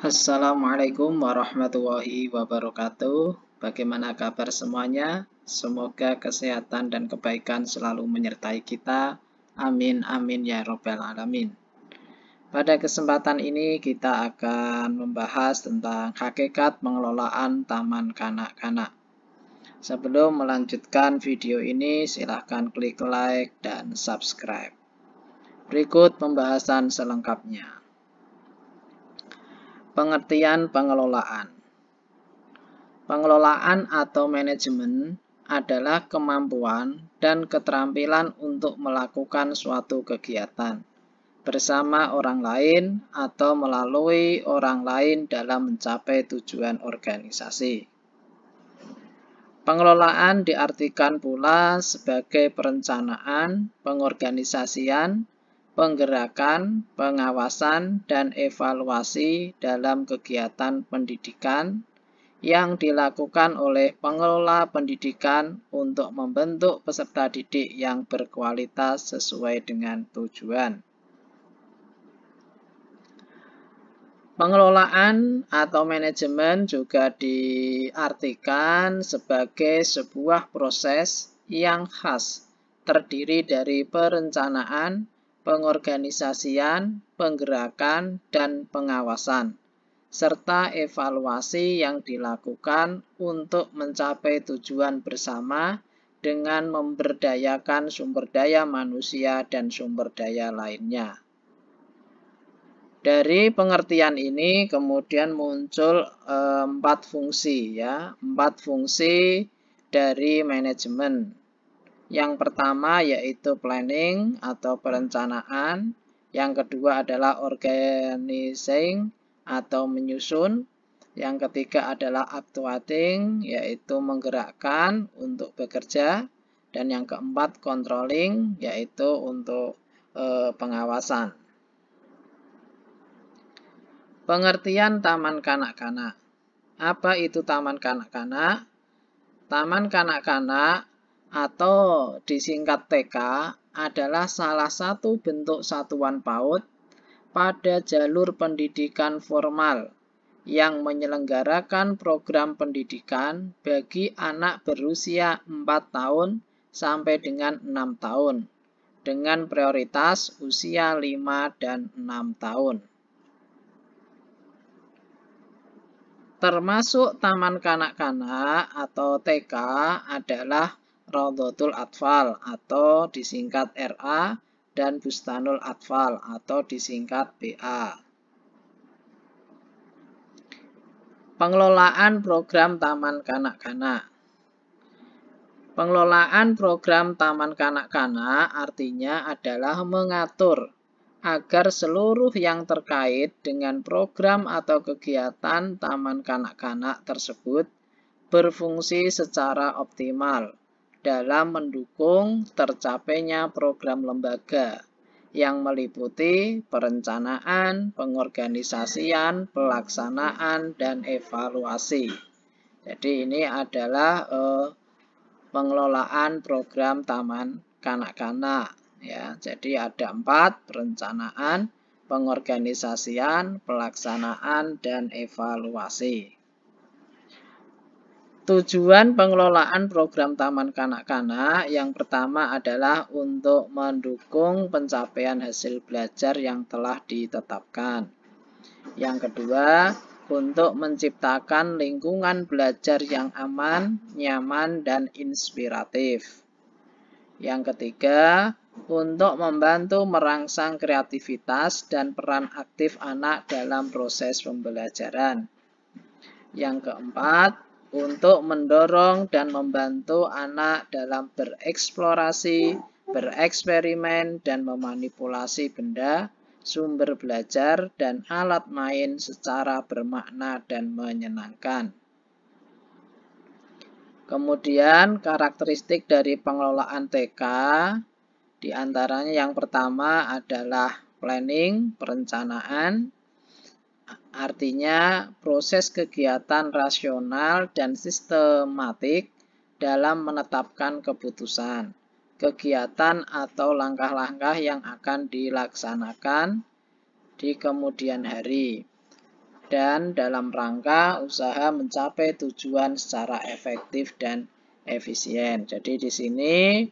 Assalamualaikum warahmatullahi wabarakatuh. Bagaimana kabar semuanya? Semoga kesehatan dan kebaikan selalu menyertai kita. Amin, amin ya robbal alamin. Pada kesempatan ini kita akan membahas tentang hakikat pengelolaan taman kanak-kanak. Sebelum melanjutkan video ini, silahkan klik like dan subscribe. Berikut pembahasan selengkapnya. Pengertian pengelolaan. Pengelolaan atau manajemen adalah kemampuan dan keterampilan untuk melakukan suatu kegiatan bersama orang lain atau melalui orang lain dalam mencapai tujuan organisasi. Pengelolaan diartikan pula sebagai perencanaan, pengorganisasian, penggerakan, pengawasan, dan evaluasi dalam kegiatan pendidikan yang dilakukan oleh pengelola pendidikan untuk membentuk peserta didik yang berkualitas sesuai dengan tujuan. Pengelolaan atau manajemen juga diartikan sebagai sebuah proses yang khas, terdiri dari perencanaan, pengorganisasian, penggerakan, dan pengawasan, serta evaluasi yang dilakukan untuk mencapai tujuan bersama dengan memberdayakan sumber daya manusia dan sumber daya lainnya. Dari pengertian ini kemudian muncul 4 fungsi ya, 4 fungsi dari manajemen. Yang pertama yaitu planning atau perencanaan, yang kedua adalah organizing atau menyusun, yang ketiga adalah actuating yaitu menggerakkan untuk bekerja, dan yang keempat controlling yaitu untuk pengawasan. Pengertian taman kanak-kanak. Apa itu taman kanak-kanak? Taman kanak-kanak atau disingkat TK adalah salah satu bentuk satuan PAUD pada jalur pendidikan formal yang menyelenggarakan program pendidikan bagi anak berusia 4 tahun sampai dengan 6 tahun dengan prioritas usia 5 dan 6 tahun. Termasuk taman kanak-kanak atau TK adalah Raudhatul Atfal atau disingkat RA dan Bustanul Atfal atau disingkat BA. Pengelolaan program taman kanak-kanak. Pengelolaan program taman kanak-kanak artinya adalah mengatur agar seluruh yang terkait dengan program atau kegiatan taman kanak-kanak tersebut berfungsi secara optimal dalam mendukung tercapainya program lembaga yang meliputi perencanaan, pengorganisasian, pelaksanaan, dan evaluasi. Jadi ini adalah pengelolaan program taman kanak-kanak. Ya, jadi ada 4, perencanaan, pengorganisasian, pelaksanaan, dan evaluasi. Tujuan pengelolaan program taman kanak-kanak yang pertama adalah untuk mendukung pencapaian hasil belajar yang telah ditetapkan. Yang kedua, untuk menciptakan lingkungan belajar yang aman, nyaman, dan inspiratif. Yang ketiga, untuk membantu merangsang kreativitas dan peran aktif anak dalam proses pembelajaran. Yang keempat, untuk mendorong dan membantu anak dalam bereksplorasi, bereksperimen, dan memanipulasi benda, sumber belajar, dan alat main secara bermakna dan menyenangkan. Kemudian karakteristik dari pengelolaan TK, diantaranya yang pertama adalah planning, perencanaan, artinya proses kegiatan rasional dan sistematik dalam menetapkan keputusan, kegiatan atau langkah-langkah yang akan dilaksanakan di kemudian hari. dan dalam rangka usaha mencapai tujuan secara efektif dan efisien. Jadi di sini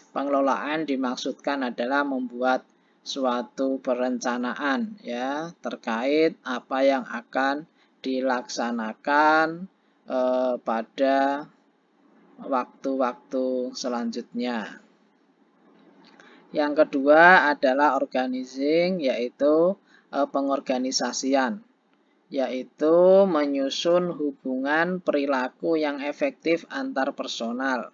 pengelolaan dimaksudkan adalah membuat suatu perencanaan ya terkait apa yang akan dilaksanakan pada waktu-waktu selanjutnya. Yang kedua adalah organizing, yaitu pengorganisasian, yaitu menyusun hubungan perilaku yang efektif antar personal,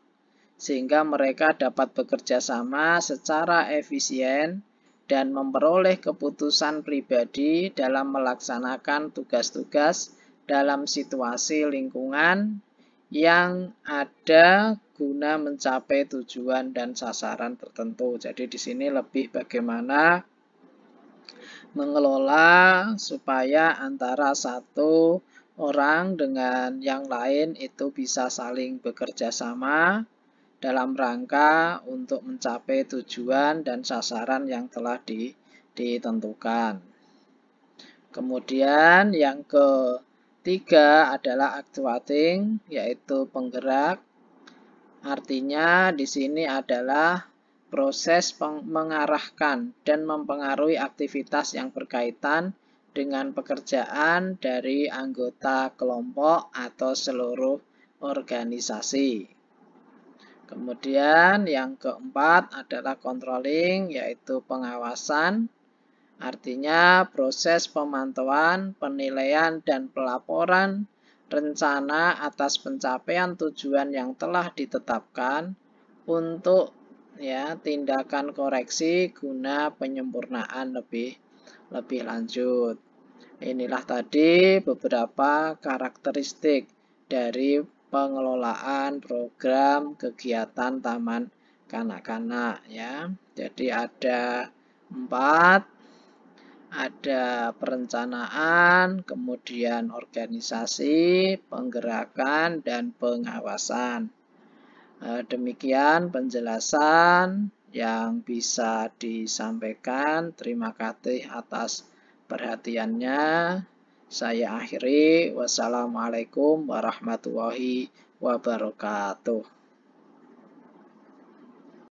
sehingga mereka dapat bekerja sama secara efisien dan memperoleh keputusan pribadi dalam melaksanakan tugas-tugas dalam situasi lingkungan yang ada guna mencapai tujuan dan sasaran tertentu. Jadi di sini lebih bagaimana mengelola supaya antara satu orang dengan yang lain itu bisa saling bekerja sama dalam rangka untuk mencapai tujuan dan sasaran yang telah ditentukan. Kemudian yang ketiga adalah actuating, yaitu penggerak. Artinya di sini adalah proses mengarahkan dan mempengaruhi aktivitas yang berkaitan dengan pekerjaan dari anggota kelompok atau seluruh organisasi. Kemudian yang keempat adalah controlling, yaitu pengawasan. Artinya proses pemantauan, penilaian, dan pelaporan rencana atas pencapaian tujuan yang telah ditetapkan untuk tindakan koreksi guna penyempurnaan lebih lanjut. Inilah tadi beberapa karakteristik dari pengelolaan program kegiatan taman kanak-kanak ya. Jadi ada 4. Ada perencanaan, kemudian organisasi, penggerakan, dan pengawasan. Demikian penjelasan yang bisa disampaikan. Terima kasih atas perhatiannya. Saya akhiri. Wassalamualaikum warahmatullahi wabarakatuh.